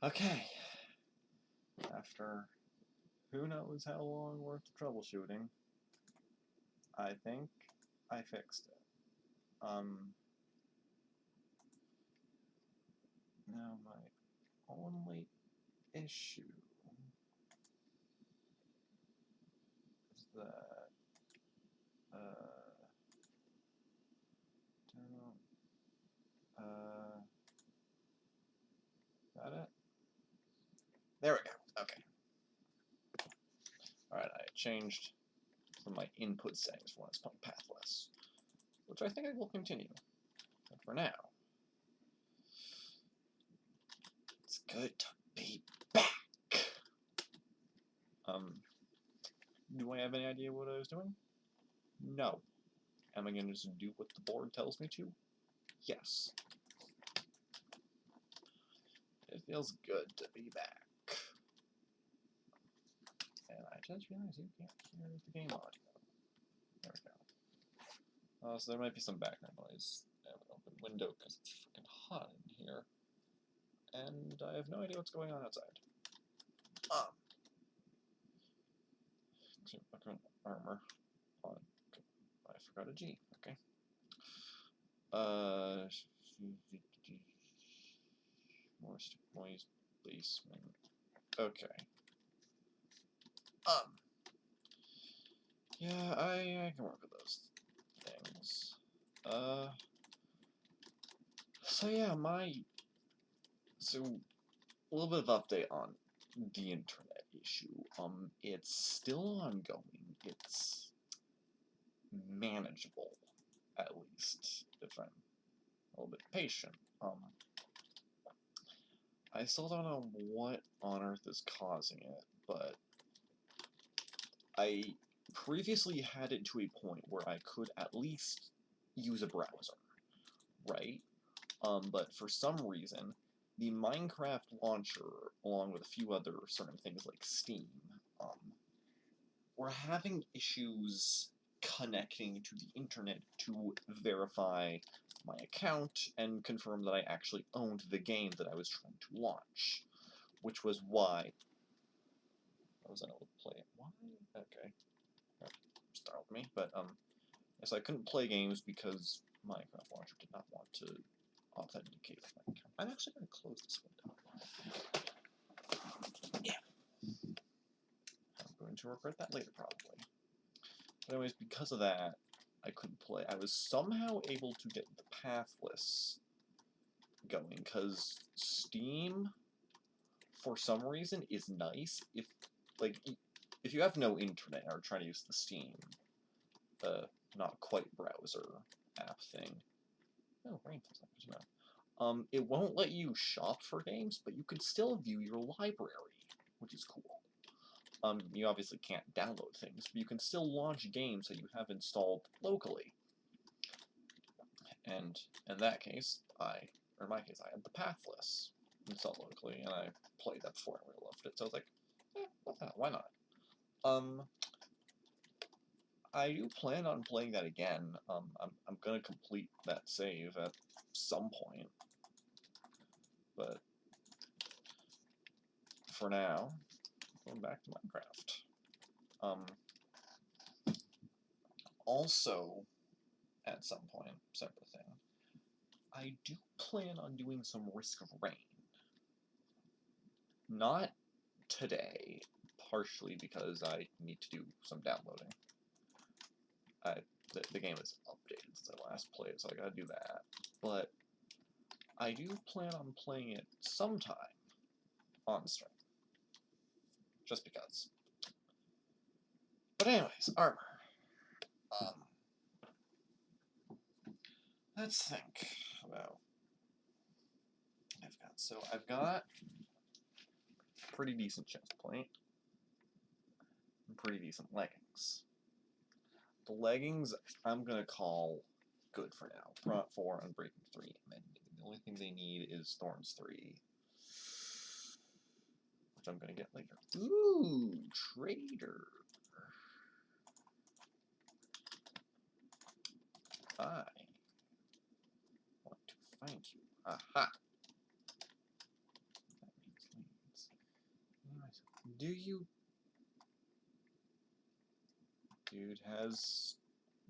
Okay. After who knows how long worth of troubleshooting, I think I fixed it. Now my only issue is that got it? There we go. Okay. Alright, I changed some of my input settings for when it's playing pathless, which I think I will continue. But for now, it's good to be back. Do I have any idea what I was doing? No. Am I going to just do what the board tells me to? Yes. It feels good to be back. And I just realized you can't hear the game audio. There we go. So there might be some background noise. I have an open window because it's freaking hot in here. And I have no idea what's going on outside. Armor. I forgot a G. Okay. More noise basement. Okay. Yeah, I can work with those things. So yeah, so a little bit of update on the internet issue. It's still ongoing. It's manageable, at least, if I'm a little bit patient. I still don't know what on earth is causing it, but I previously had it to a point where I could at least use a browser, right? But for some reason, the Minecraft launcher, along with a few other certain things like Steam, were having issues connecting to the internet to verify my account and confirm that I actually owned the game that I was trying to launch, which was why I was unable to play it. Why? Okay. That startled me, but yes, I couldn't play games because Minecraft launcher did not want to authenticate my account. I'm actually going to close this window. Yeah. I'm going to regret that later, probably. But anyways, because of that, I couldn't play. I was somehow able to get the pathless going, because Steam, for some reason, is nice if you have no internet or trying to use the Steam, not quite browser app thing. Oh, rain feels like it, it won't let you shop for games, but you can still view your library, which is cool. You obviously can't download things, but you can still launch games that you have installed locally. And in that case, in my case, I had the Pathless installed locally, and I played that before I really loved it. So I was like, what the hell, why not? I do plan on playing that again. I'm gonna complete that save at some point, but for now, going back to Minecraft. Also, at some point, separate thing, I do plan on doing some Risk of Rain. Not today, partially because I need to do some downloading. The game is updated since I last played, so I gotta do that. But I do plan on playing it sometime on stream. Just because. But anyways, armor. Let's think about I've got pretty decent chest plate and pretty decent leggings. The leggings I'm gonna call good for now. Prot 4 and Breaking 3. And the only thing they need is Thorns 3. Which I'm gonna get later. Ooh, Trader. I want to find you. Aha! That means Do you? Dude has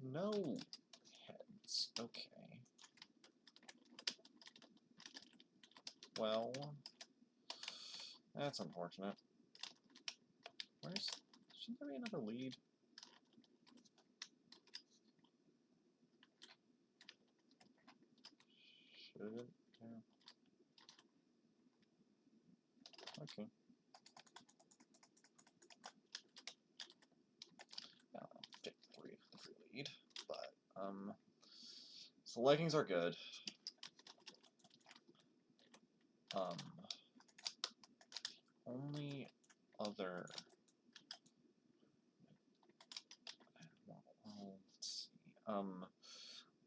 no heads. Okay. Well, that's unfortunate. Shouldn't there be another lead? Should it? Yeah. Okay. I'll get free lead, but so leggings are good. Only other. Well, let's see.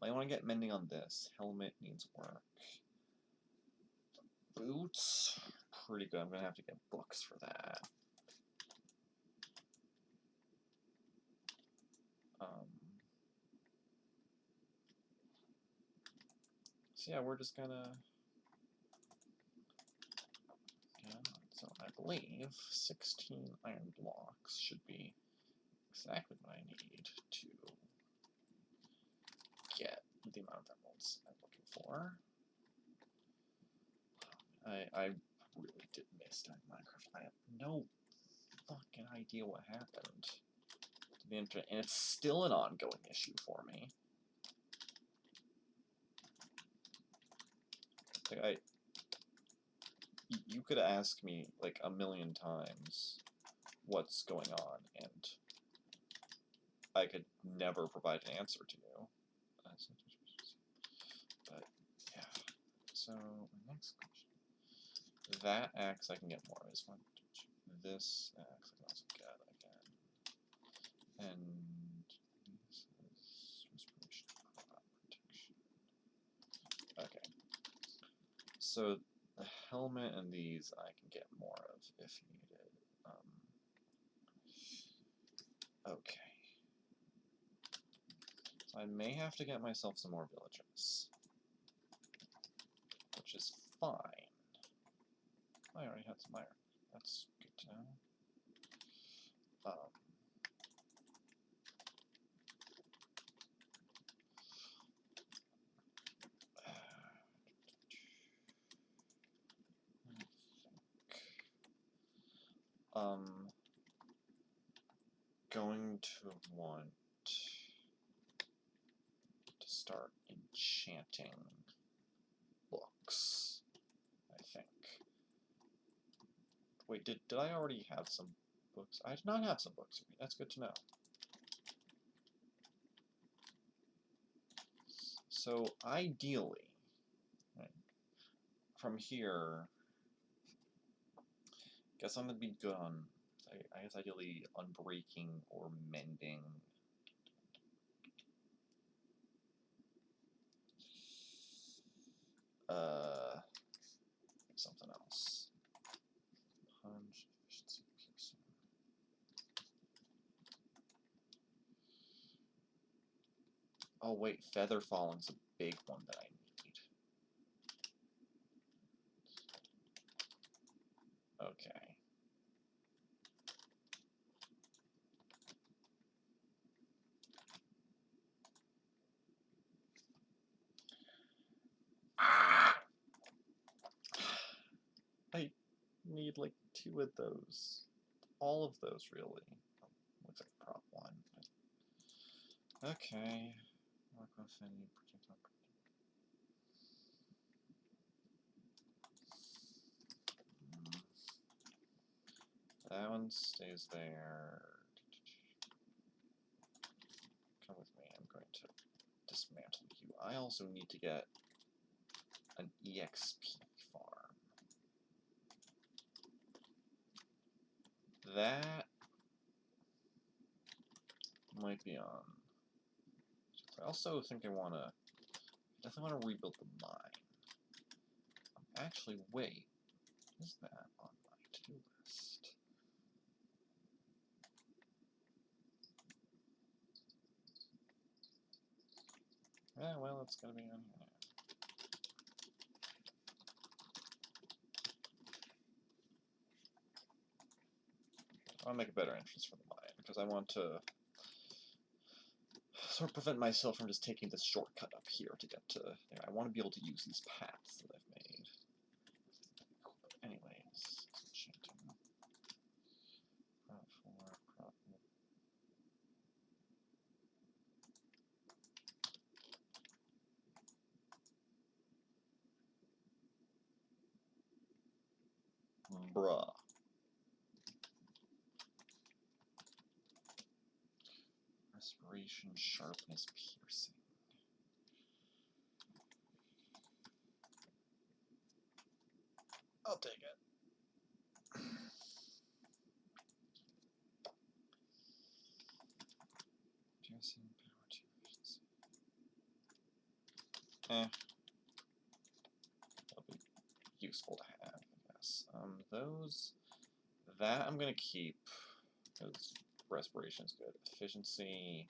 I want to get mending on this. Helmet needs work. Boots, pretty good. I'm gonna have to get books for that. So yeah, we're just gonna. Yeah, so I believe 16 iron blocks should be exactly what I need to get the amount of emeralds I'm looking for. I really did miss time Minecraft. I have no fucking idea what happened to the internet, and it's still an ongoing issue for me. Like you could ask me like a million times what's going on, and I could never provide an answer to you. But yeah. So next question. That axe I can get more of. This axe I can also get again. And this is respiration protection. Okay. So the helmet and these I can get more of if needed. Okay. So I may have to get myself some more villagers, which is fine. I already had some iron. That's good to know. Going to want to start enchanting books, I think. Wait, did I already have some books? I did not have some books. That's good to know. So ideally, right, from here, I guess I'm gonna be good on. I guess ideally unbreaking or mending. Something else. Punch, efficiency, piercing. Oh wait, feather falling's a big one that I need. Okay. I need like 2 of those. All of those, really. Oh, looks like prop 1. Okay. Work with any projectile. That one stays there. Come with me. I'm going to dismantle you. I also need to get an EXP farm. That might be on. I also think I definitely want to rebuild the mine. Actually, wait. Is that on my to-do list? Yeah, well, it's gonna be on here. I want to make a better entrance for the mine, because I want to sort of prevent myself from just taking this shortcut up here to get to there. I want to be able to use these paths that I've made. Anyways, enchanting. Prop 4, prop 4. Bruh. Respiration, sharpness, piercing. I'll take it. Piercing, power 2, efficiency. That'll be useful to have, I guess. That I'm gonna keep, because respiration's good. Efficiency,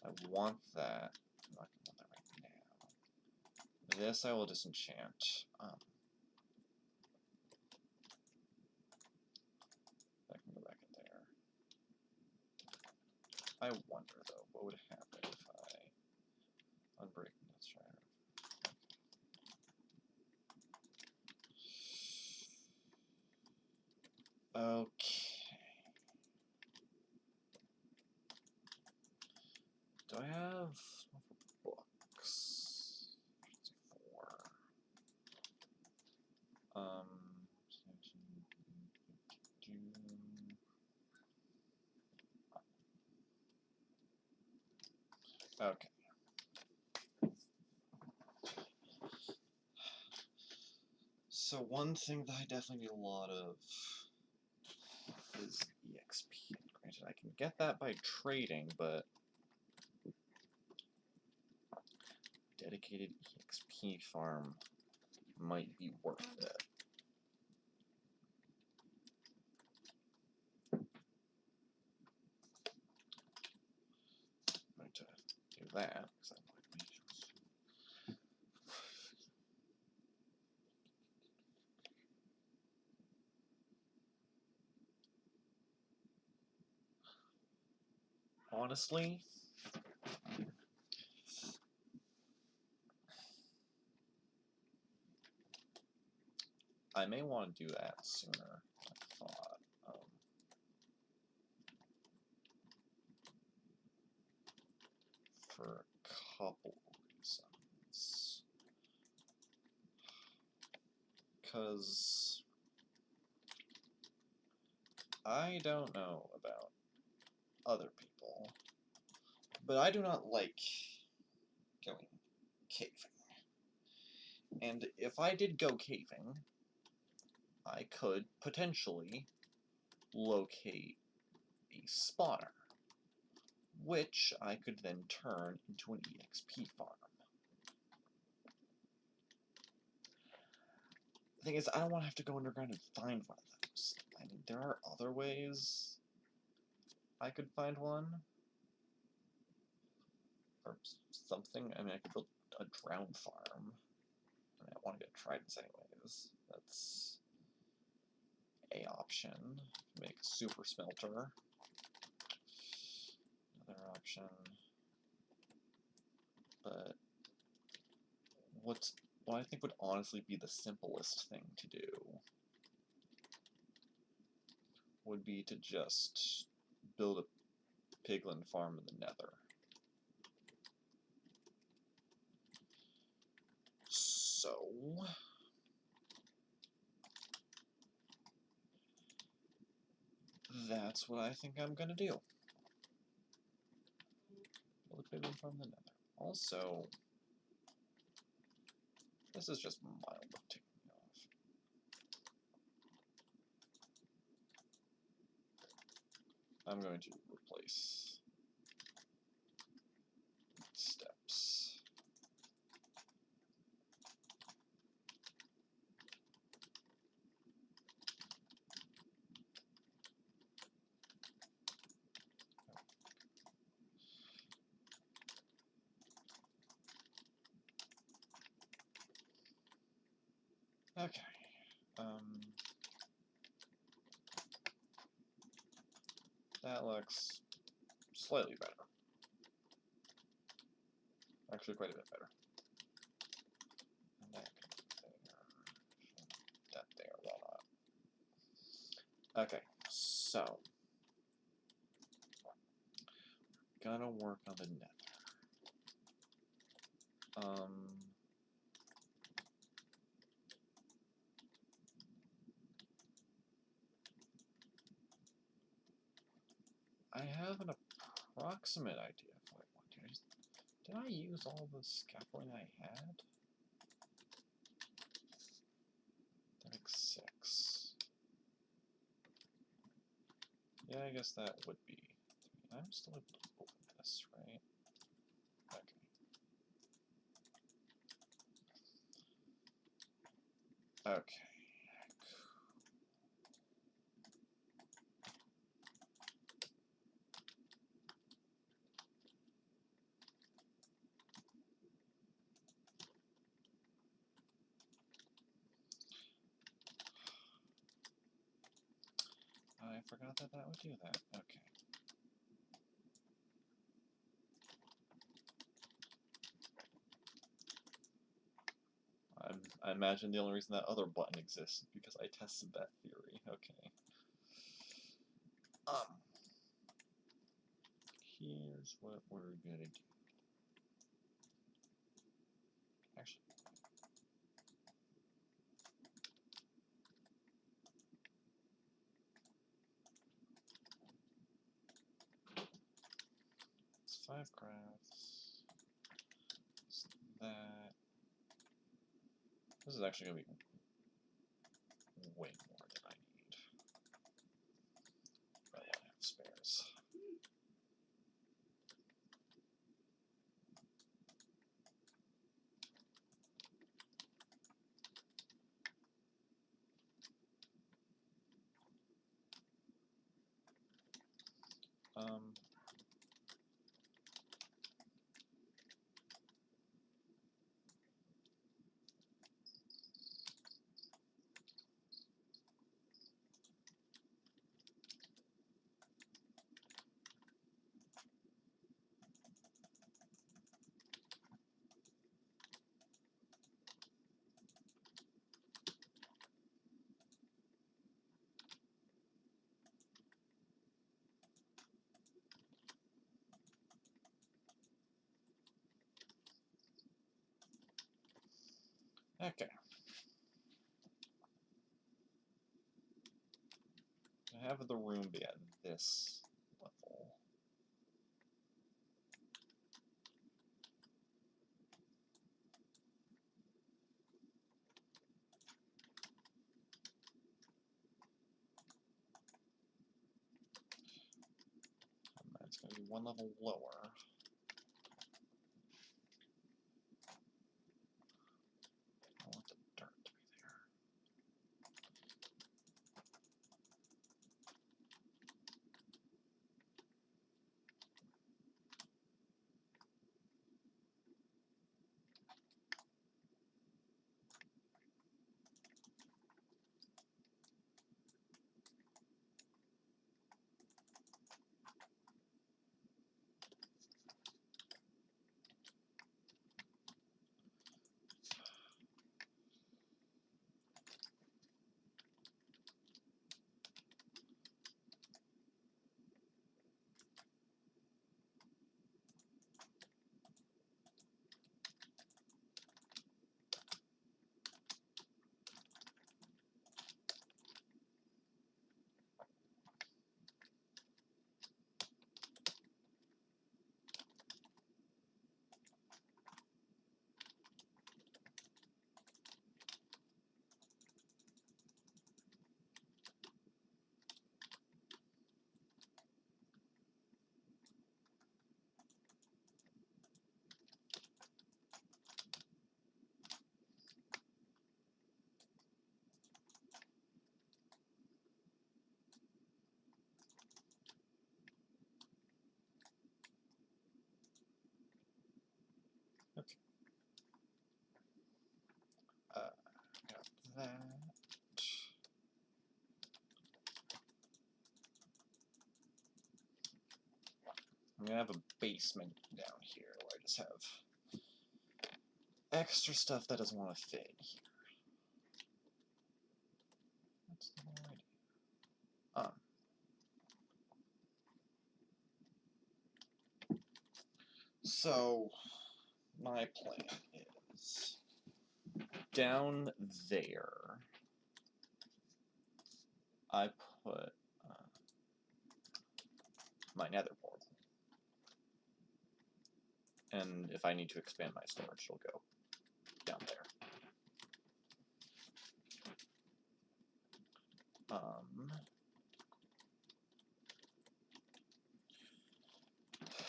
I want that. I'm not gonna want that right now. This I will disenchant. That can go back in there. I wonder, though, what would happen if I unbreak Death Strider? Okay. Do I have books? 4. Okay. So one thing that I definitely need a lot of is EXP. Granted, I can get that by trading, but dedicated EXP farm might be worth it. I'm going to do that because I like mages. Honestly, I may want to do that sooner than I thought. For a couple reasons. Because I don't know about other people, but I do not like going caving. And if I did go caving, I could potentially locate a spawner, which I could then turn into an EXP farm. The thing is, I don't want to have to go underground and find one of those. I mean, there are other ways I could find one. Or something. I mean, I could build a drown farm. I mean, I want to get tridents anyways. That's a option. Make a super smelter. Another option. But what I think would honestly be the simplest thing to do would be to just build a piglin farm in the nether. So that's what I think I'm gonna do. Build a piglin farm in the nether. Also, this is just mild ticking me off. I'm going to replace steps. Okay. That looks slightly better. Actually, quite a bit better. And that can there. That there, why not? Okay, so gonna work on the nether. I have an approximate idea of what I want to do. Did I use all the scaffolding I had? That makes 6. Yeah, I guess that would be 3. I'm still able to open this, right? Okay. Okay. I forgot that that would do that. Okay. I imagine the only reason that other button exists is because I tested that theory. Okay. Here's what we're gonna do. Actually, it's 5 crafts. It's that. This is actually gonna be way more than I need. But I want to have spares. Okay. I have the room be at this level. And that's going to be 1 level lower. I want the dirt to be there. I'm gonna have a basement down here where I just have extra stuff that doesn't want to fit in here. That's the whole idea. So my plan is down there I put my nether portal. And if I need to expand my storage, it'll go down there.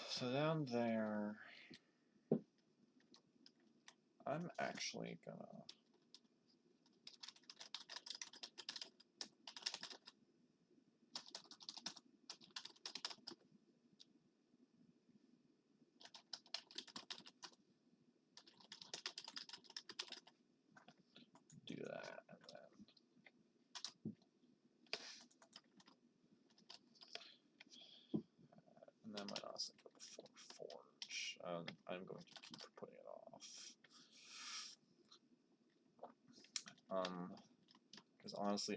So down there, I'm actually gonna do that, and then might also go before forge. I'm going to keep putting it off. Because honestly,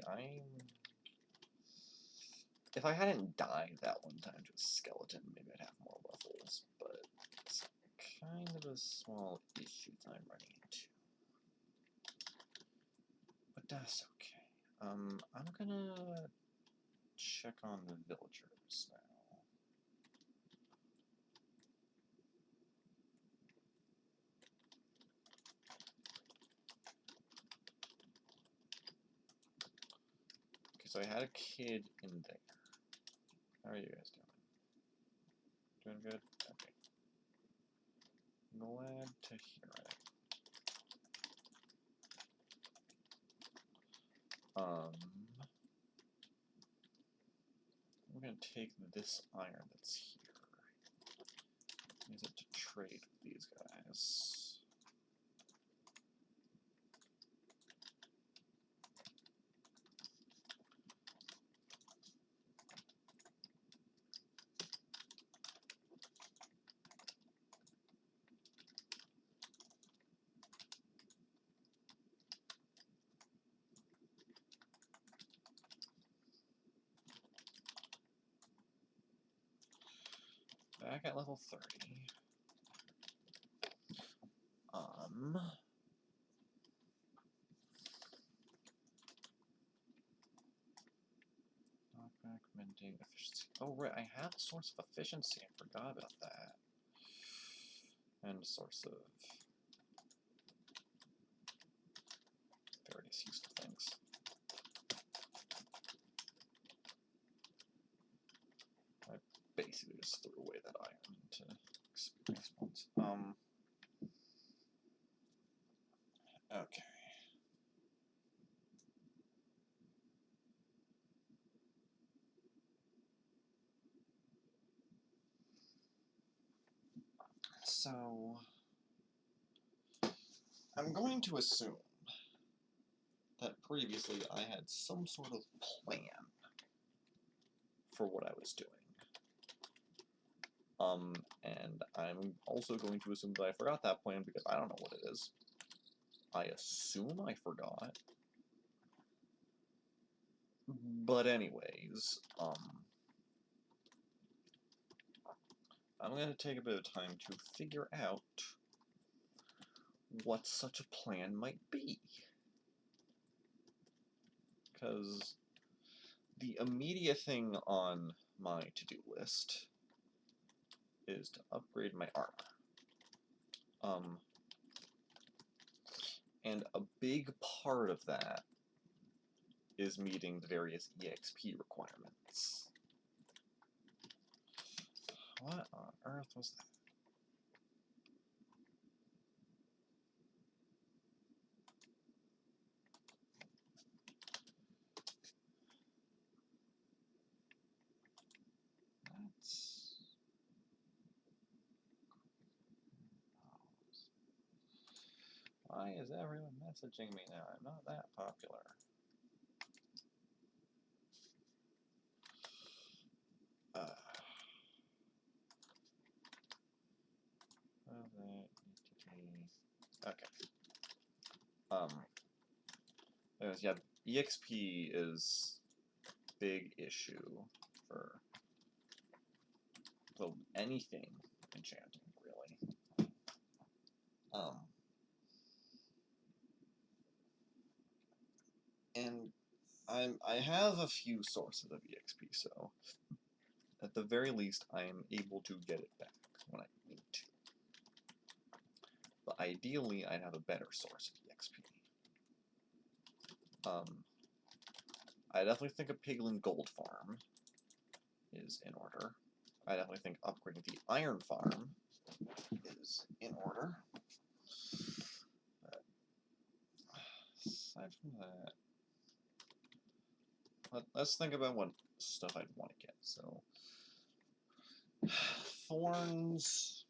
if I hadn't died that one time to a skeleton, maybe I'd have more levels, but it's kind of a small issue that I'm running into. But that's okay. I'm gonna check on the villagers now. Okay, so I had a kid in there. How are you guys doing? Doing good? Okay. Glad to hear it. I'm gonna take this iron that's here. Use it to trade with these guys. Back at level 30. Knockback, mending, efficiency. Oh, right, I have a source of efficiency. I forgot about that. And a source of various useful things. I basically just threw away that iron into experience points. Okay. So, I'm going to assume that previously I had some sort of plan for what I was doing. And I'm also going to assume that I forgot that plan because I don't know what it is. I assume I forgot. But anyways, I'm going to take a bit of time to figure out what such a plan might be. Because the immediate thing on my to-do list is to upgrade my armor. And a big part of that is meeting the various EXP requirements. What on earth was that? Why is everyone messaging me now? I'm not that popular. Okay. Yeah, EXP is big issue for, well, anything enchanting, really. And I have a few sources of EXP, so at the very least, I am able to get it back when I need to. But ideally, I'd have a better source of EXP. I definitely think a Piglin Gold Farm is in order. I definitely think upgrading the Iron Farm is in order. But aside from that, let's think about what stuff I'd want to get. So, Thorns,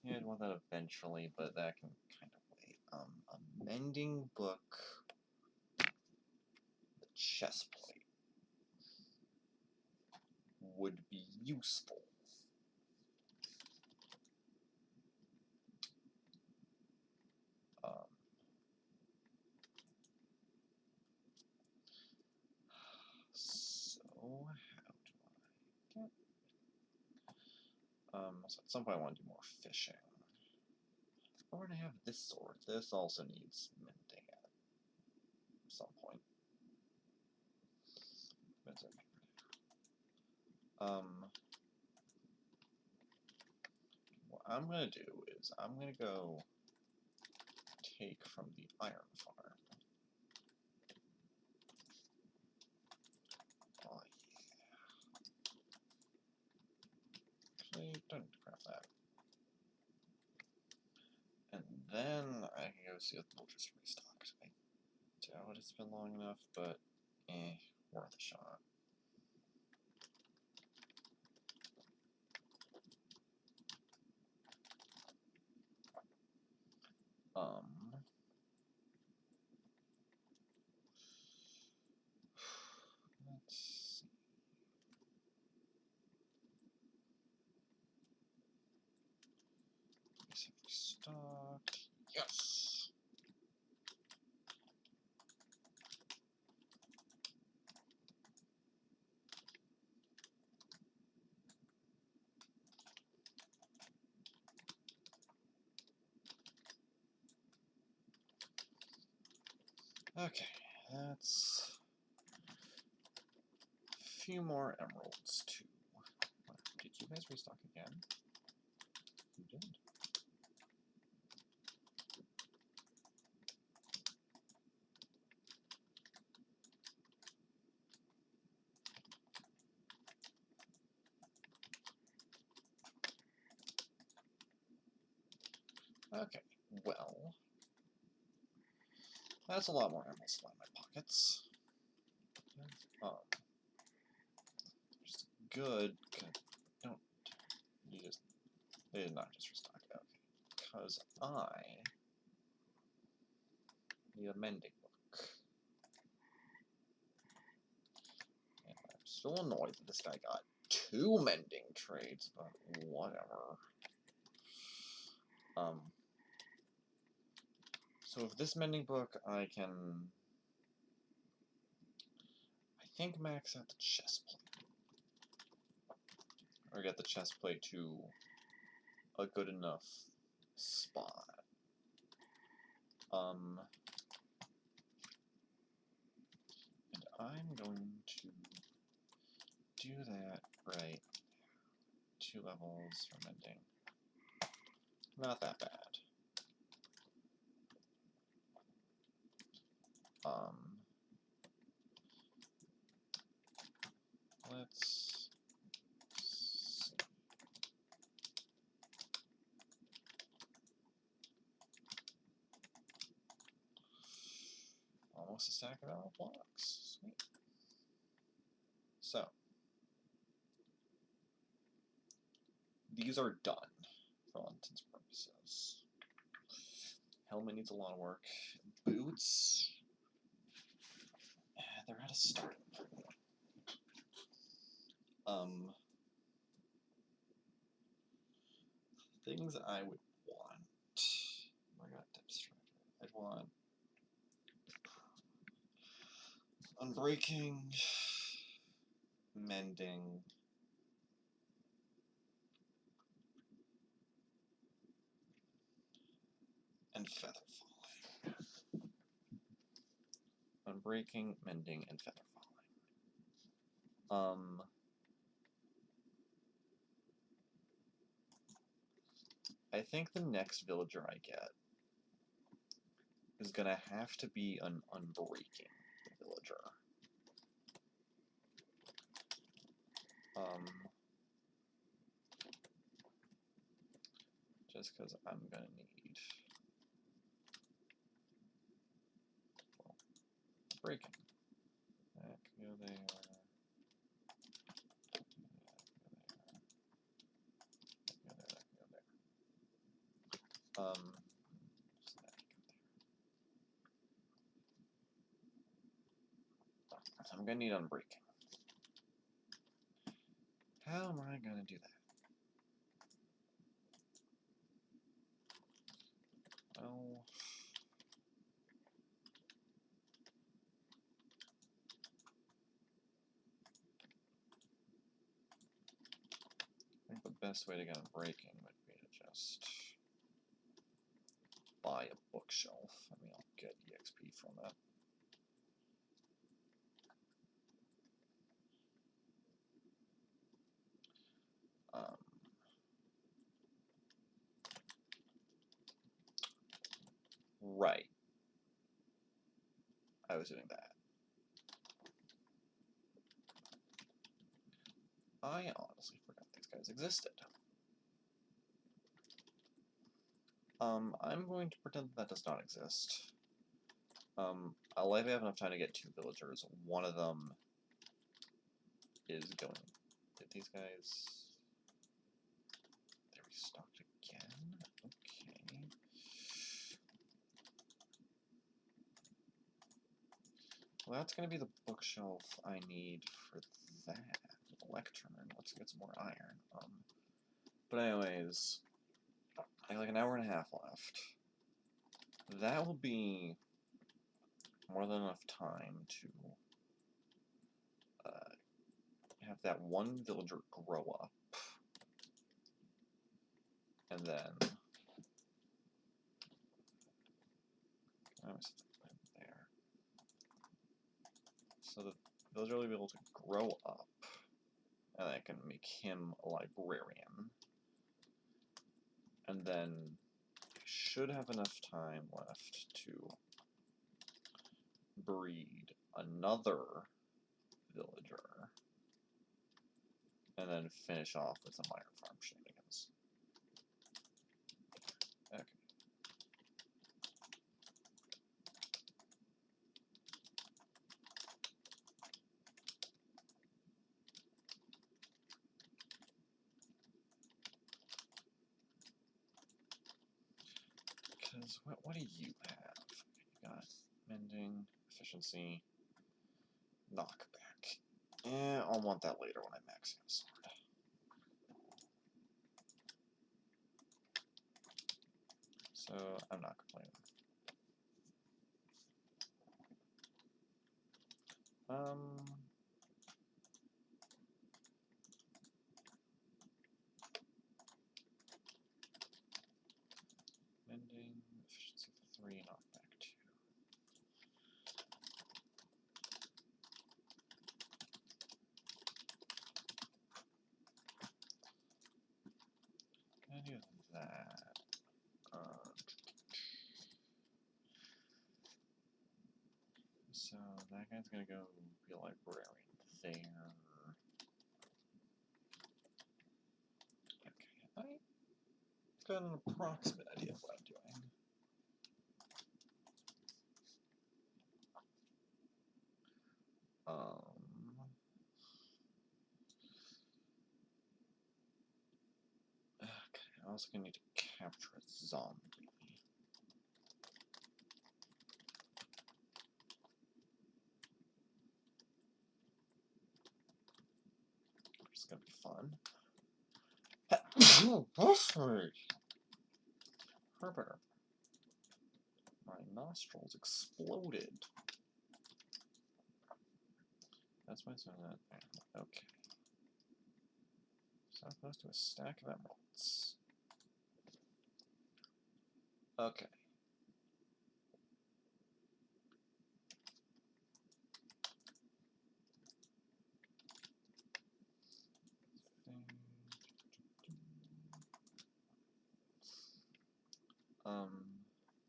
yeah, I'd want that eventually, but that can kind of wait. A Mending Book, the Chestplate would be useful. So how do I get? So at some point I want to do more fishing. Or I have this sword. This also needs mending at some point. What I'm gonna do is I'm gonna go take from the Iron Farm. Oh yeah. Actually, don't craft that. And then I can go see if they'll just restocked. I doubt it's been long enough, but worth a shot. Let's see. Please have restocked. Yes! Okay, that's a few more emeralds too. Did you guys restock again? You did. Okay, well, that's a lot more emeralds in my pockets. Which is good. Don't you just? They did not just restock. Okay, because I need a mending book. And I'm still annoyed that this guy got 2 mending trades, but whatever. So with this mending book, I can, I think, max out the chestplate. Or get the chestplate to a good enough spot. And I'm going to do that right. 2 levels for mending. Not that bad. Let's see. Almost a stack of emerald blocks. Sweet. So, these are done for all intents and purposes. Helmet needs a lot of work. Boots, they're at a starting point. Things I would want. I got I'd want unbreaking, mending, and feather falling. Unbreaking, mending, and feather falling. I think the next villager I get is gonna have to be an unbreaking villager. Just because I'm gonna need, well, breaking. That can go there. That can go there. That can go there. So that can go there. So I'm gonna need unbreaking. How am I gonna do that? Well, I think the best way to get unbreaking would be to just buy a bookshelf. I mean, I'll get EXP from it. Right. I was doing that. I honestly forgot these guys existed. I'm going to pretend that does not exist. I'll likely have enough time to get 2 villagers. One of them is going... Did these guys... They restocked again? Okay. Well, that's going to be the bookshelf I need for that. Lectern. Let's get some more iron. But anyways, I have like an hour and a half left. That will be more than enough time to have that one villager grow up. And then... there. So the villager will be able to grow up. And I can make him a librarian. And then I should have enough time left to breed another villager. And then finish off with some iron farm shenanigans. Okay. Because what do you have? You got mending, efficiency, knockback. Yeah, I'll want that later when I max out a sword. So I'm not complaining. Mending, efficiency 3, knockback 2. I do that. So that guy's gonna go be a librarian there. Okay, I've got an approximate idea of what I'm doing. Okay, I'm also gonna need to capture a zombie. It's gonna be fun. Oh, perfect! Herbert. My nostrils exploded. That's why it's on that there. Okay. Southwest to a stack of emeralds. Okay.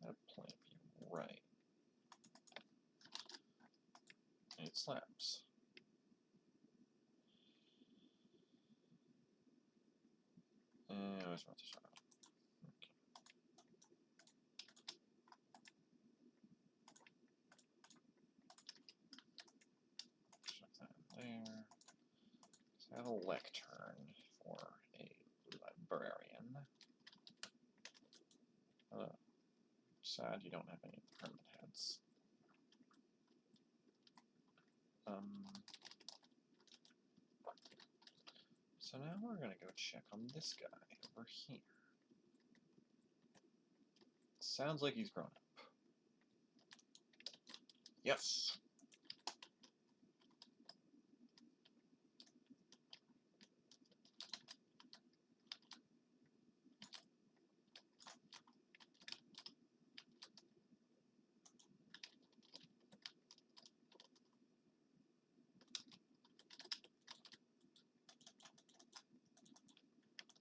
That plant view, right. It slaps. I always want to shut up. Okay. Shut that in there. Let's have a lectern for a librarian. Sad you don't have any of the permanent heads. So now we're gonna go check on this guy over here. Sounds like he's grown up. Yes!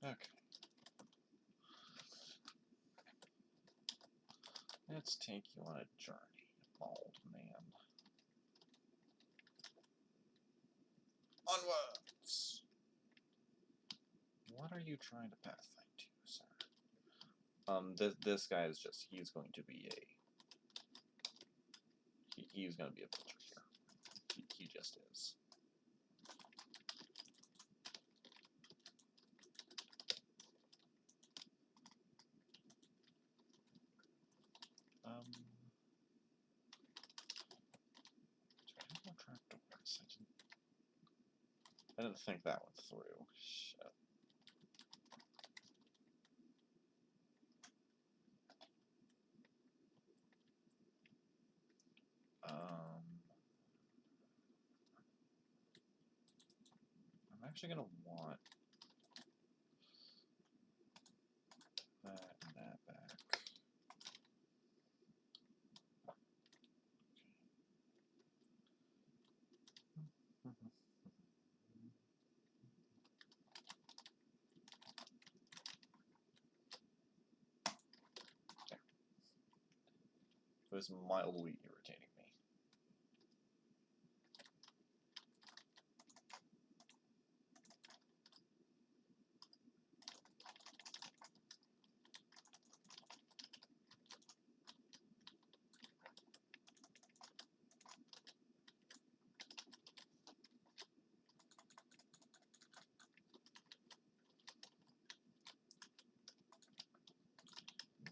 Okay. Let's take you on a journey, bald man. Onwards! What are you trying to pathfind to, sir? This guy is just, he's going to be a... He's going to be a villager here. He just is. I didn't think that one through. Shit. I'm actually gonna want that and that back. It was mildly irritating me.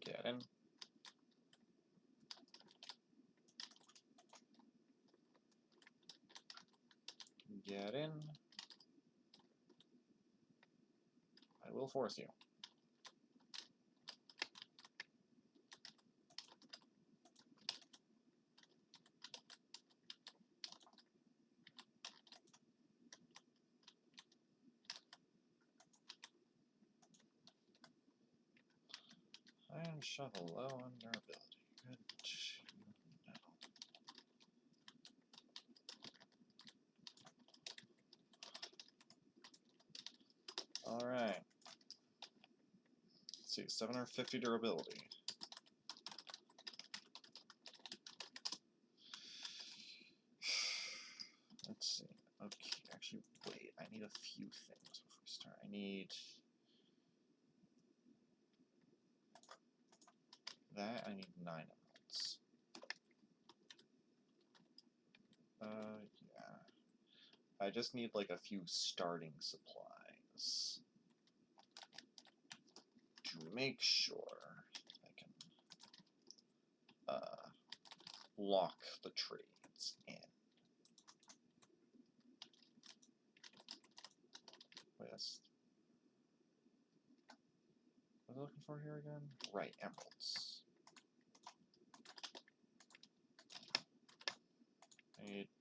Get in. Get in. I will force you. Iron shovel low on durability. Good to know. Alright. Let's see, 750 durability. Let's see. Okay, actually, wait. I need a few things before we start. I need that. I need 9 emeralds. Yeah. I just need like a few starting supplies to make sure I can lock the trades in. Wait, that's... What was I looking for here again? Right, emeralds.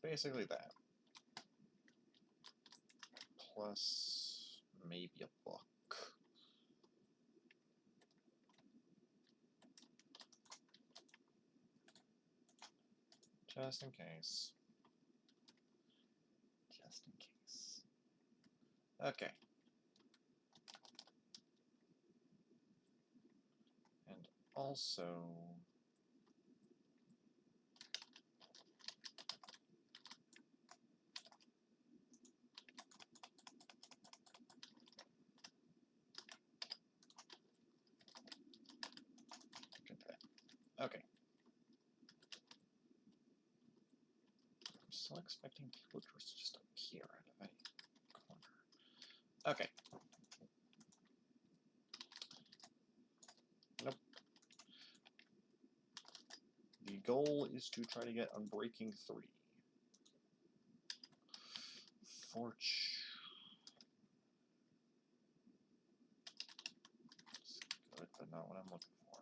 basically that. Plus maybe a book. Just in case. Just in case. Okay. And also... Okay. I'm still expecting villagers to just appear out of any corner. Okay. Nope. The goal is to try to get Unbreaking 3. Good, but not what I'm looking for.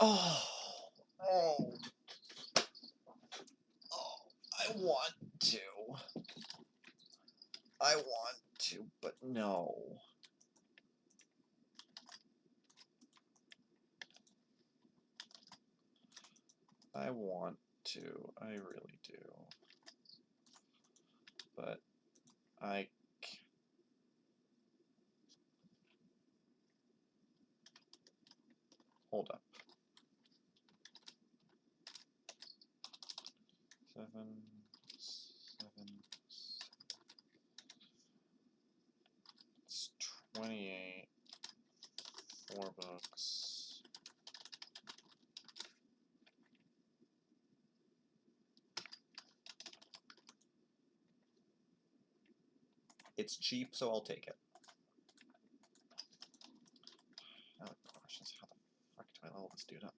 Oh, I want to. I want to, but no. I want to. I really do. But I can't. Hold up. 7, 7. It's 28. 4 books. It's cheap, so I'll take it. Now the question is, how the frick do I level this dude up?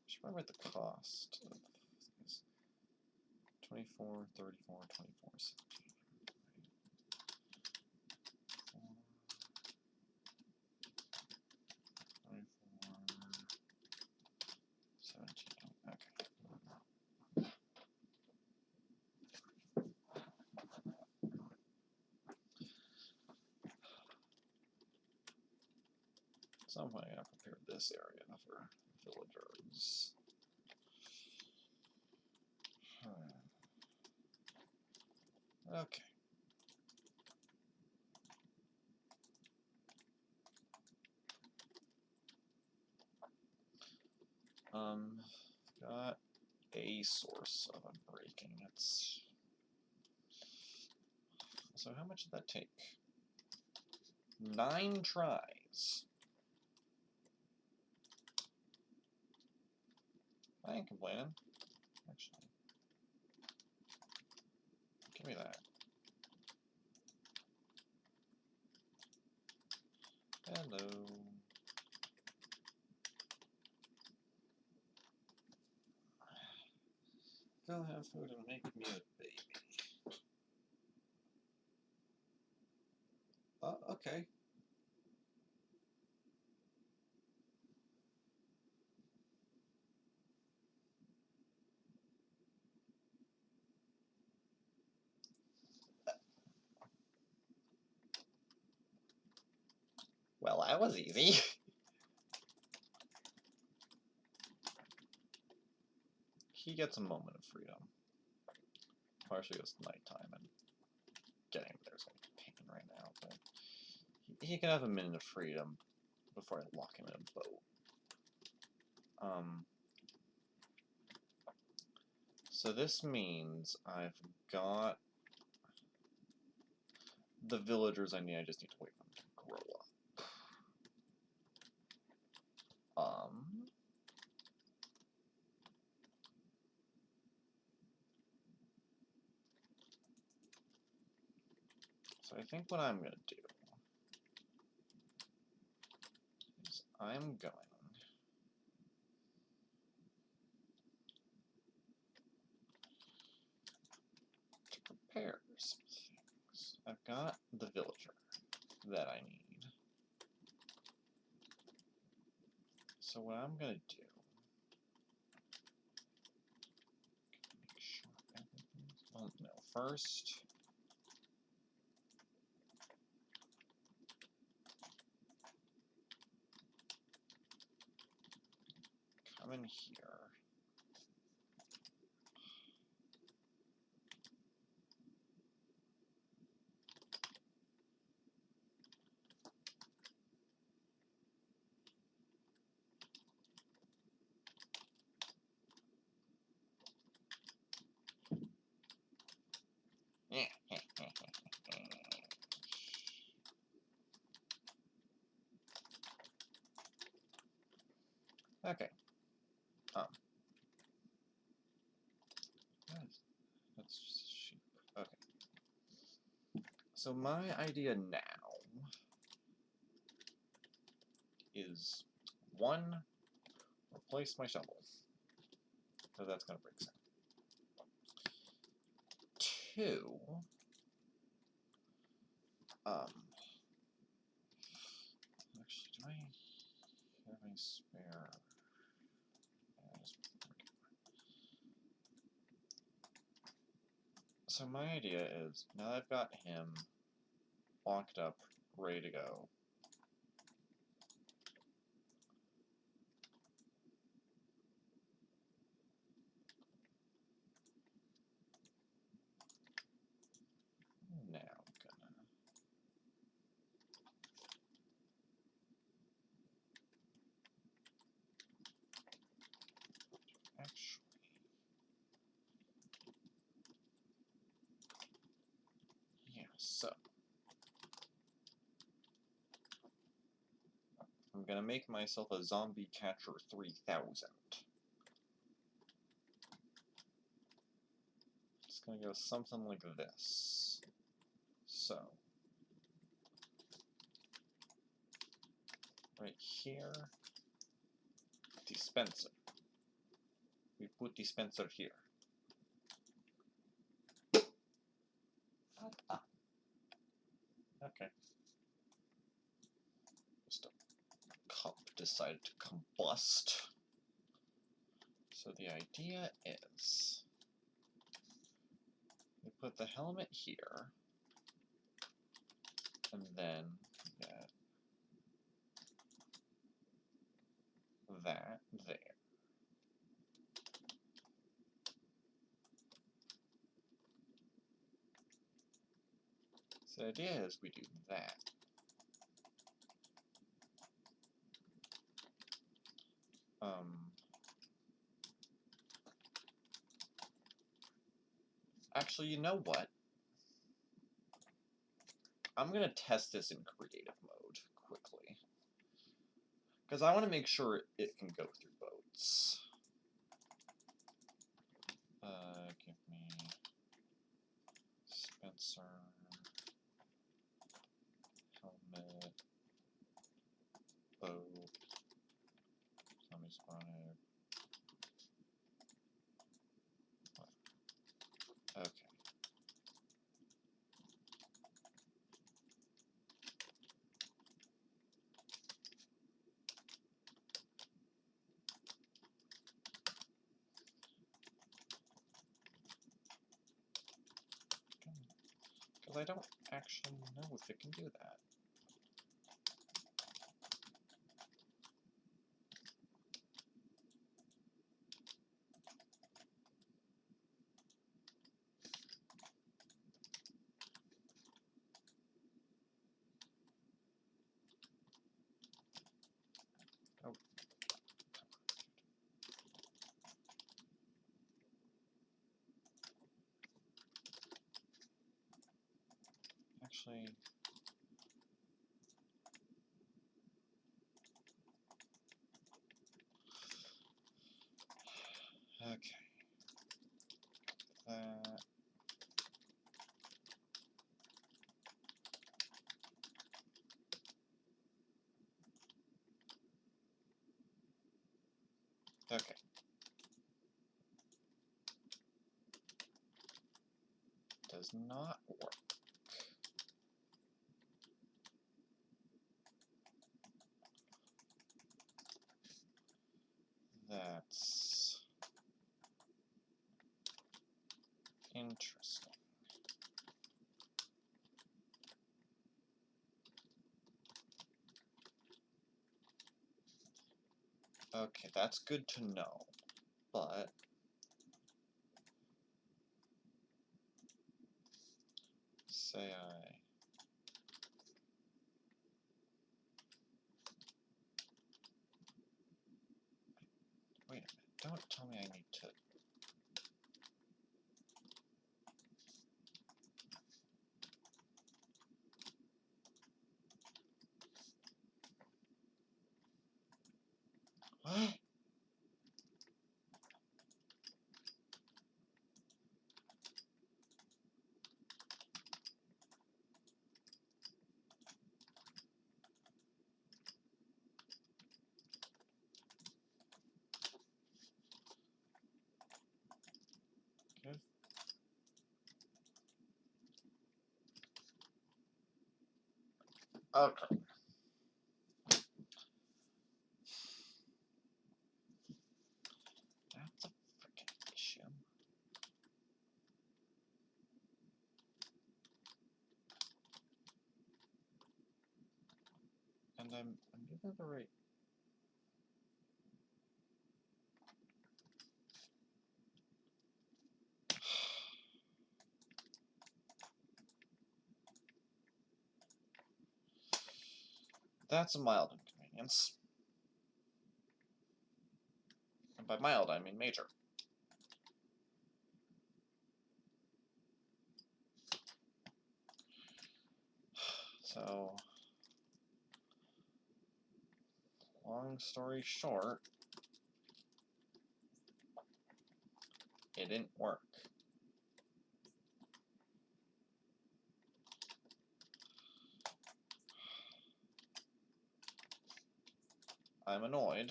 Should probably write the cost of this. 24, 34, 24, 17. 17. Okay. So I'm going to prepare this area for villagers. Okay. Got a source of unbreaking. It's so how much did that take? 9 tries. I ain't complaining. Actually, give me that. Hello. Still have food and make me a baby. Okay. Well, that was easy. He gets a moment of freedom. Partially it's nighttime and getting him there's like a pain right now, but he can have a minute of freedom before I lock him in a boat. So this means I've got the villagers I need. I just need to wait for them to grow up. So I think what I'm going to do is I'm going to prepare some things. I've got the villager that I need. So what I'm going to do, make sure everything's, well, no, first, come in here. Okay. That's just a sheep. Okay. So my idea now is 1, replace my shovel, because that's going to break some. 2, actually, do I have any spare? So my idea is, now that I've got him locked up, ready to go, now I'm gonna actually, yeah, so I'm gonna make myself a zombie catcher 3000. It's gonna go something like this. So, right here, dispenser. We put dispenser here. Okay. Just a cup decided to combust. So the idea is, we put the helmet here, and then get that there. So the idea is we do that. Actually, you know what? I'm gonna test this in creative mode quickly, because I want to make sure it can go through boats. Give me Spencer, helmet, boat, zombie spotted. Okay. Because I don't actually know if it can do that. Oh. Actually, okay. That. Okay. Does not work. That's interesting. Okay, that's good to know, but say I... Wait a minute, don't tell me I need to... What? Good. Okay. That's a freaking issue. And I'm doing the right... That's a mild inconvenience. And by mild, I mean major. So, long story short, it didn't work. I'm annoyed,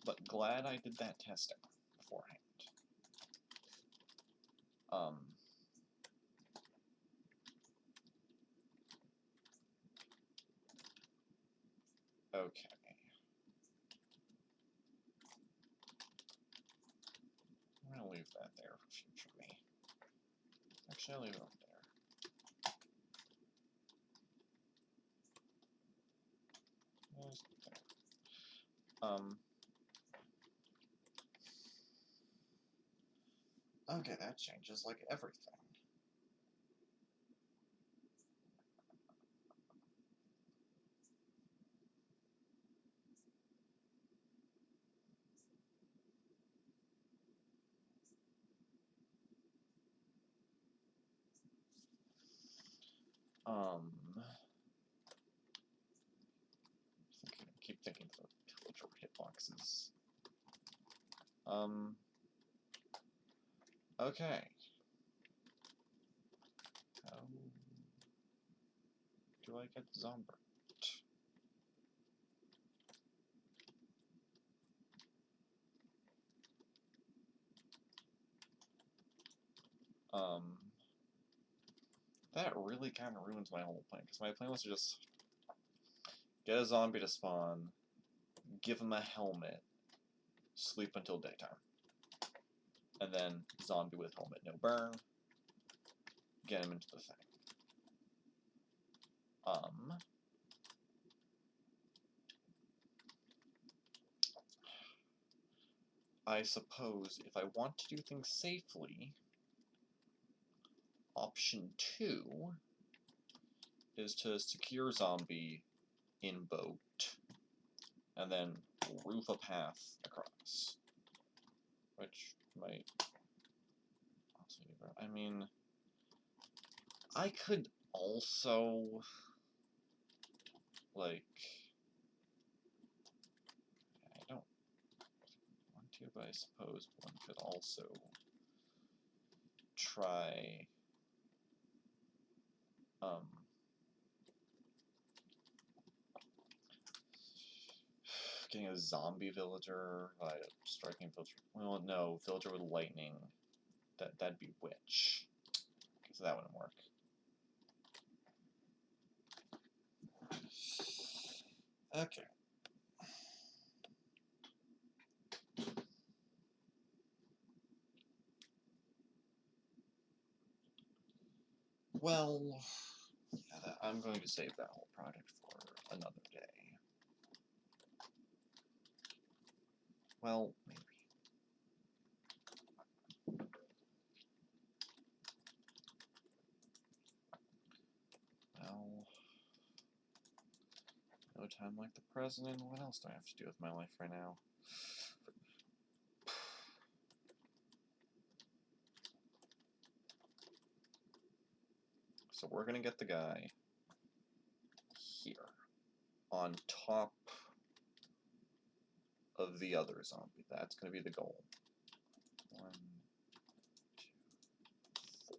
but glad I did that testing beforehand. Okay. I'm gonna leave that there for future me. Actually, I'll leave it up there. There's there. Okay, that changes like everything. Keep thinking of pillager hitboxes. Okay. How do I get Zombert? That really kind of ruins my whole plan, because my plan was to just get a zombie to spawn, give him a helmet, sleep until daytime. And then zombie with helmet, no burn, get him into the thing. I suppose if I want to do things safely, option 2 is to secure zombie in boat, and then roof a path across. Which might also be better. I mean, I could also, like, I don't want to, but I suppose one could also try, getting a zombie villager by striking villager. Well, no, villager with lightning. That'd be witch. So that wouldn't work. Okay. Well, yeah, I'm going to save that whole project for another day. Well, maybe. Well, no time like the present. What else do I have to do with my life right now? So we're gonna get the guy here, on top of the other zombie. That's gonna be the goal. 1, 2, 4.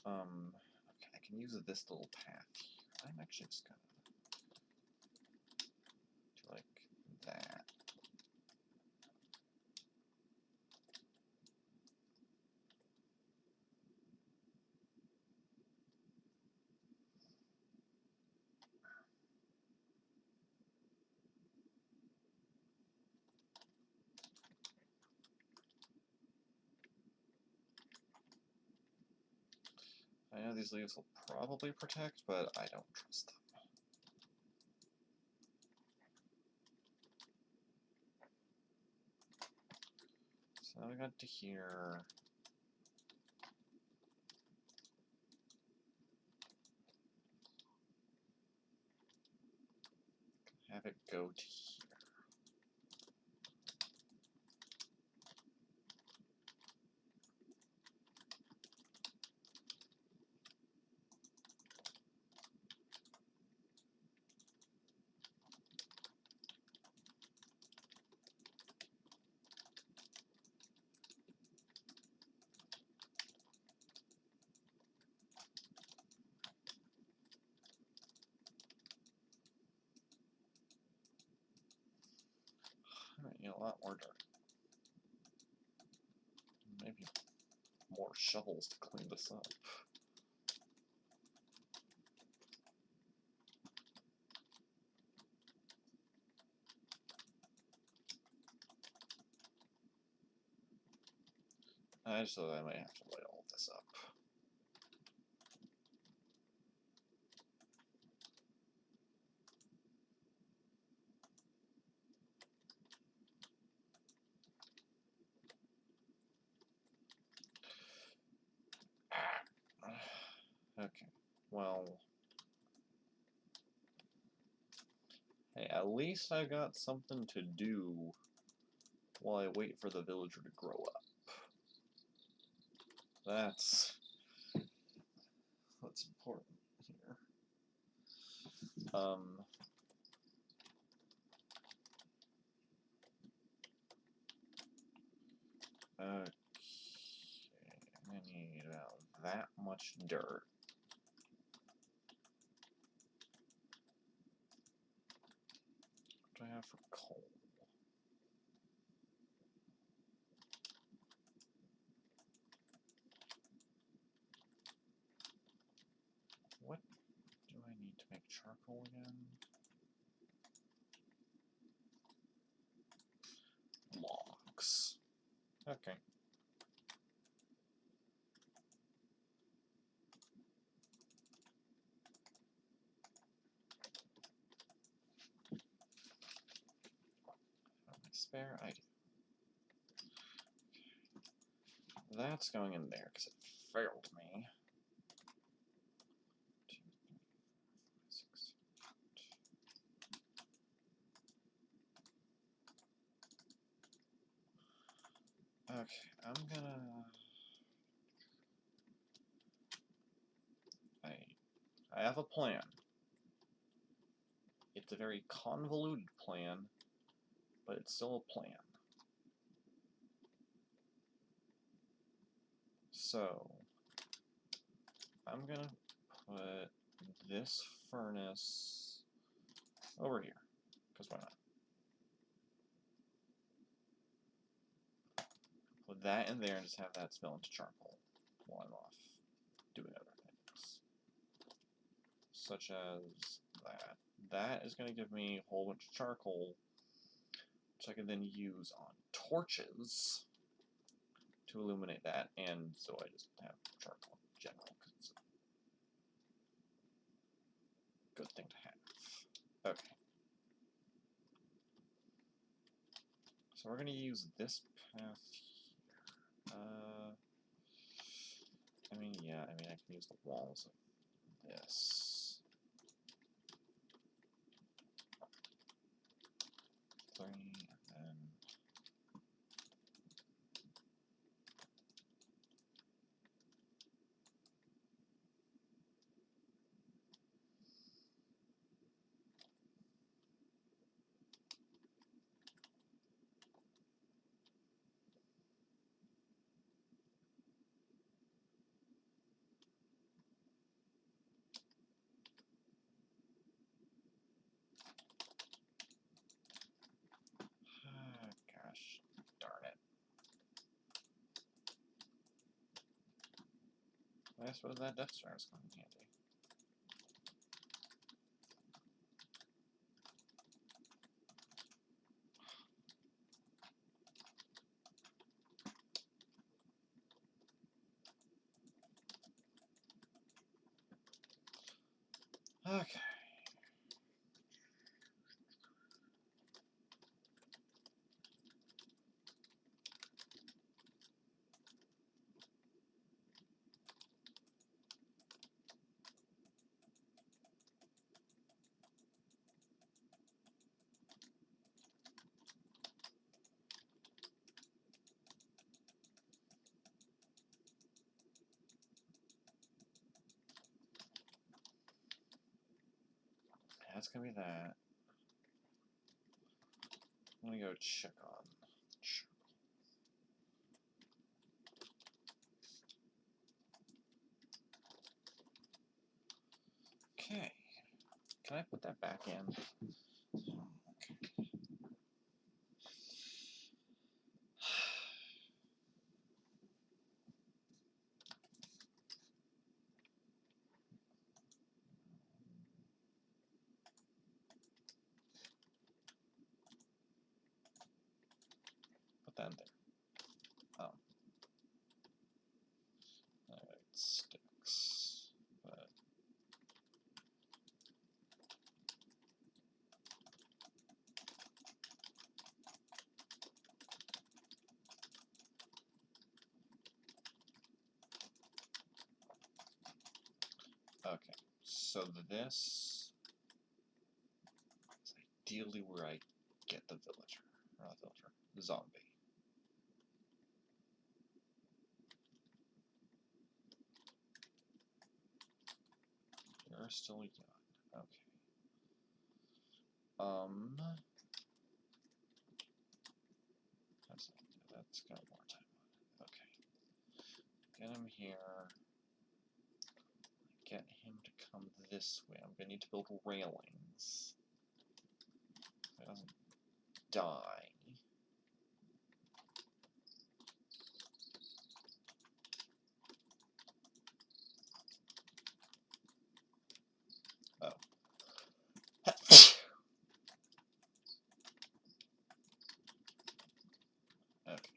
Okay, I can use this little path here. I'm actually just gonna do like that. I know these leaves will probably protect, but I don't trust them. So now we got to here. Have it go to here. Alright, need a lot more dirt. Maybe more shovels to clean this up. I just thought I might have to light all this up. Okay, well... Hey, at least I got something to do while I wait for the villager to grow up. That's what's important here. Okay, I need about that much dirt. What do I have for coal? What do I need to make charcoal again? Logs. Okay. Have my spare? I do. That's going in there because it failed me. 2, 3, 4, 5, 6. Okay, I have a plan. It's a very convoluted plan, but it's still a plan. So, I'm gonna put this furnace over here, because why not? Put that in there and just have that spill into charcoal while I'm off doing other things. Such as that. That is going to give me a whole bunch of charcoal, which I can then use on torches to illuminate that, and so I just have charcoal in general, because it's a good thing to have. Okay. So we're going to use this path here. I can use the walls of this. 3, and then gosh darn it. I suppose that Death Star is coming in handy. Okay. That's gonna be that. I'm gonna go check on. Okay. Can I put that back in? Put that in there. Oh. Alright, sticks. But okay. So this is ideally where I get the villager. Or not villager. The zombie. You're still young. Okay. That's got more time on it. Okay. Get him here. Get him to come this way. I'm gonna need to build railings. So he doesn't die. Oh. Okay.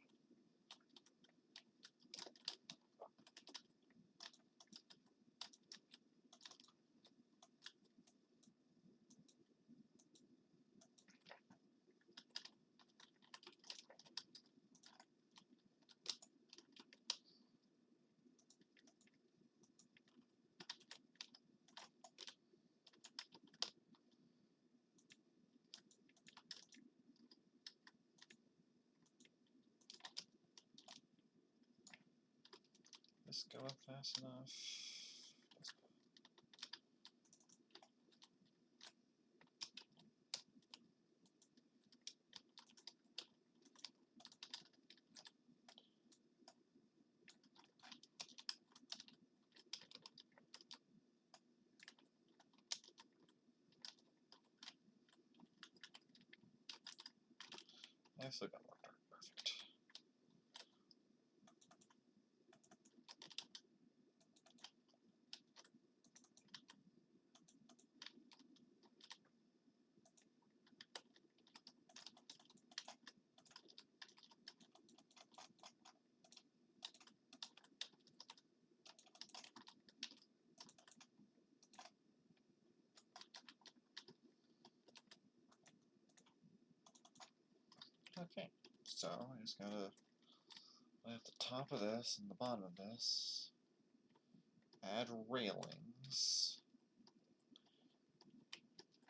this go up fast enough? I still got more dark. Perfect. Okay, so I just gotta lay at the top of this and the bottom of this, add railings,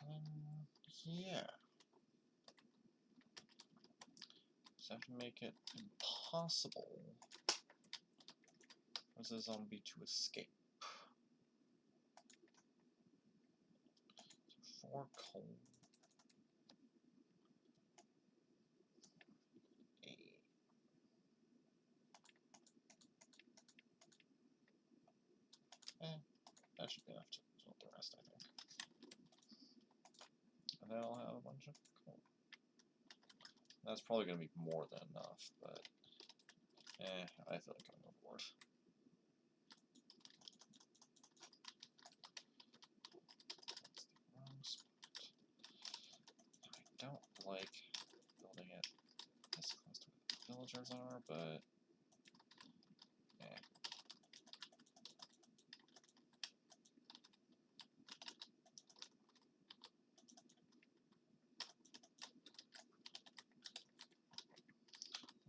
and yeah. Just have to make it impossible for the zombie to escape. 4 coal. 8. That should be enough to build the rest, I think. And then I'll have a bunch of coal. That's probably going to be more than enough, but I feel like I'm overboard. That's the wrong spot. I don't like building it this close to where the villagers are, but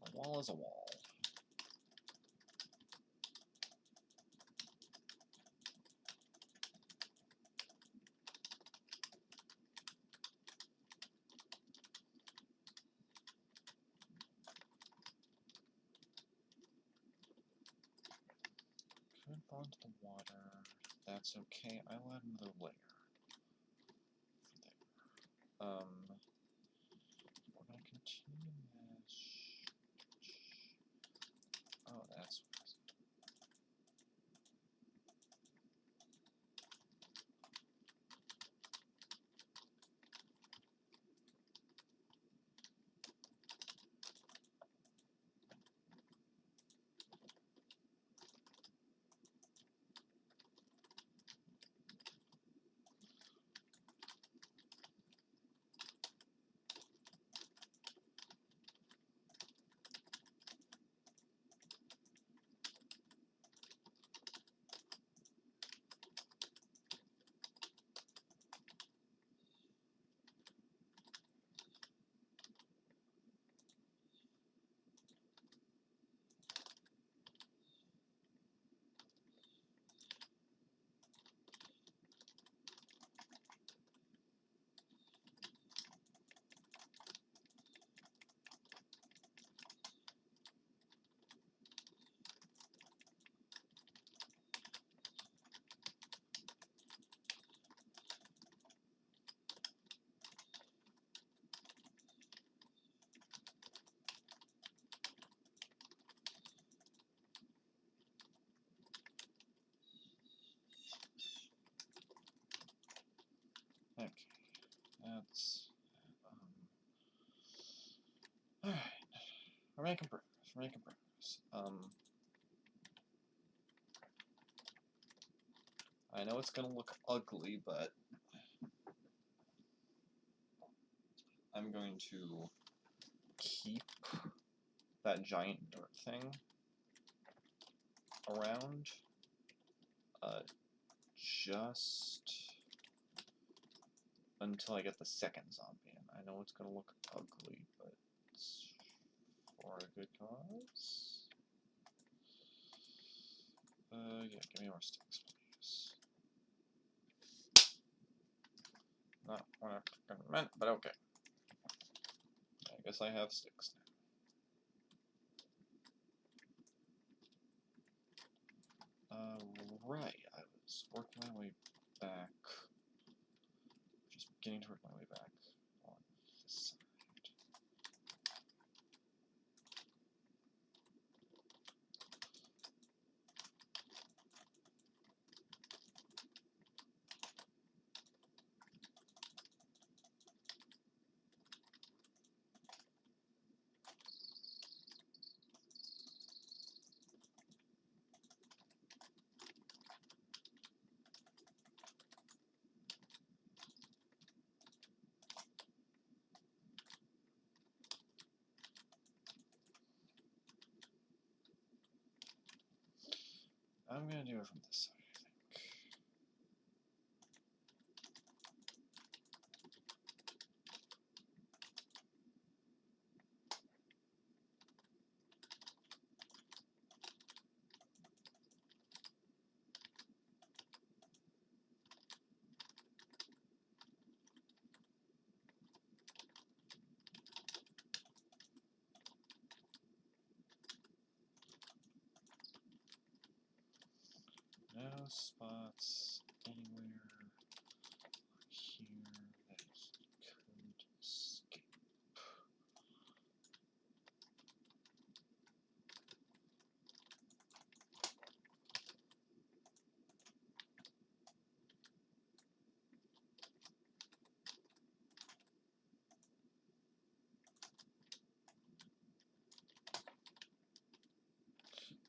a wall is a wall. Could fall into the water. That's okay. I'll add another layer. There. We're gonna continue this. Oh, that's what it is. Okay, that's alright. We're making progress. We're making progress. I know it's gonna look ugly, but I'm going to keep that giant dirt thing around, just until I get the second zombie in. I know it's gonna look ugly, but it's for a good cause. Yeah, give me more sticks, please. Not what I meant, but okay. I guess I have sticks now. Right. I was working my way back. Just beginning to work my way back on this side. I'm gonna do it from this side, I think. No spots anywhere here that he could escape.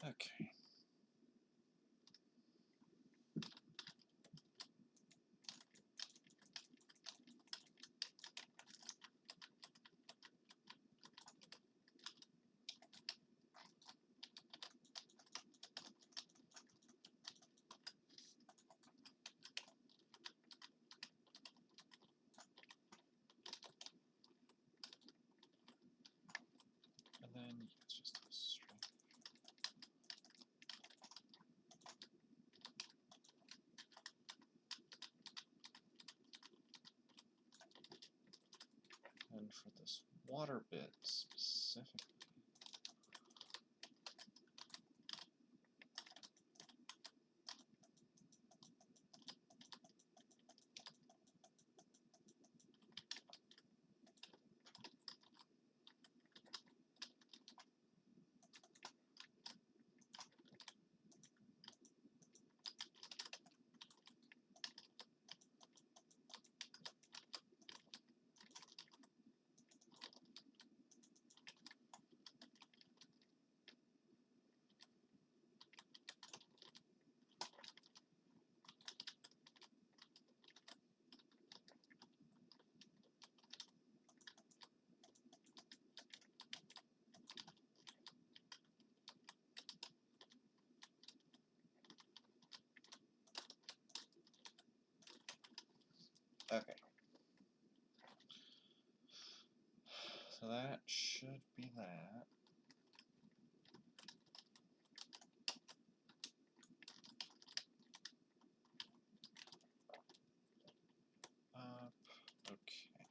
Okay. And then it's just a string. And for this water bit specifically, okay. So that should be that. Up, okay.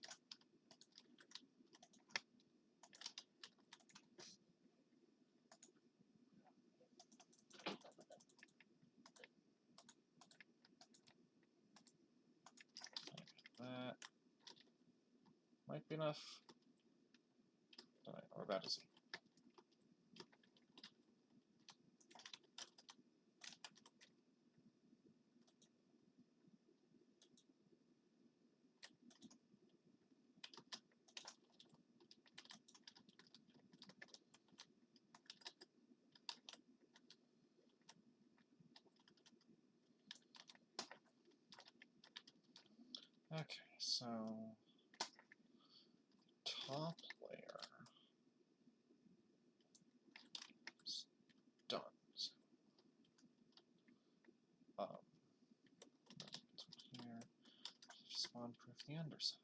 That might be enough. Alright, we're about to see. Okay, so top layer is done. So, here, spawn proof the underside.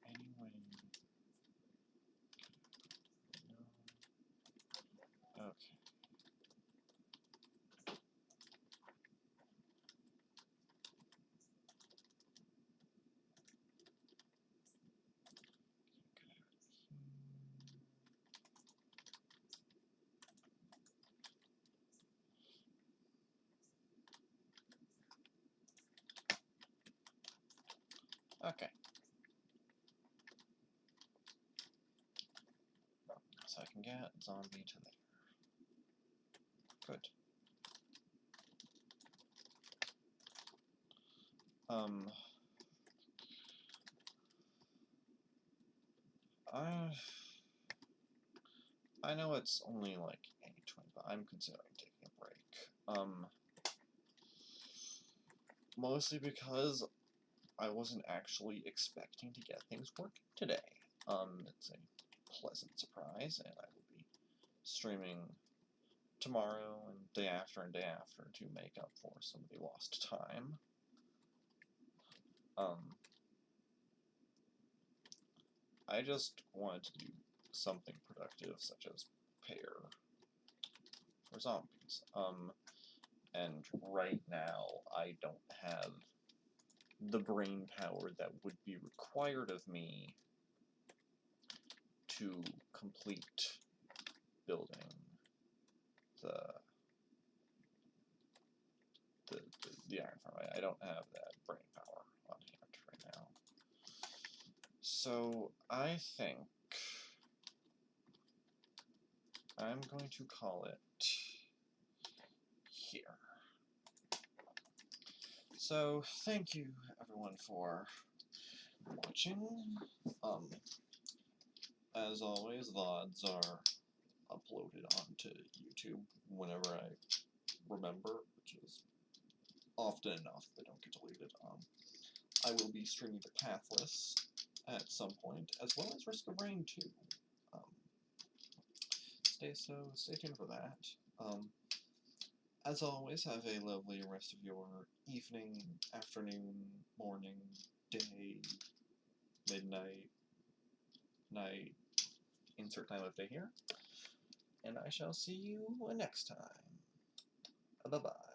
Anyway, no. Okay. Okay. So I can get zombie to there. Good. I know it's only like 8:20, but I'm considering taking a break. Mostly because I wasn't actually expecting to get things working today. It's a pleasant surprise, and I will be streaming tomorrow and day after to make up for some of the lost time. I just wanted to do something productive, such as prepare for zombies. And right now, I don't have the brain power that would be required of me to complete building the iron farm. I don't have that brain power on hand right now. So I think I'm going to call it here. So thank you everyone for watching. As always, VODs are uploaded onto YouTube whenever I remember, which is often enough. They don't get deleted. I will be streaming The Pathless at some point, as well as Risk of Rain 2. Stay tuned for that. As always, have a lovely rest of your evening, afternoon, morning, day, midnight, night, insert time of day here. And I shall see you next time. Bye-bye.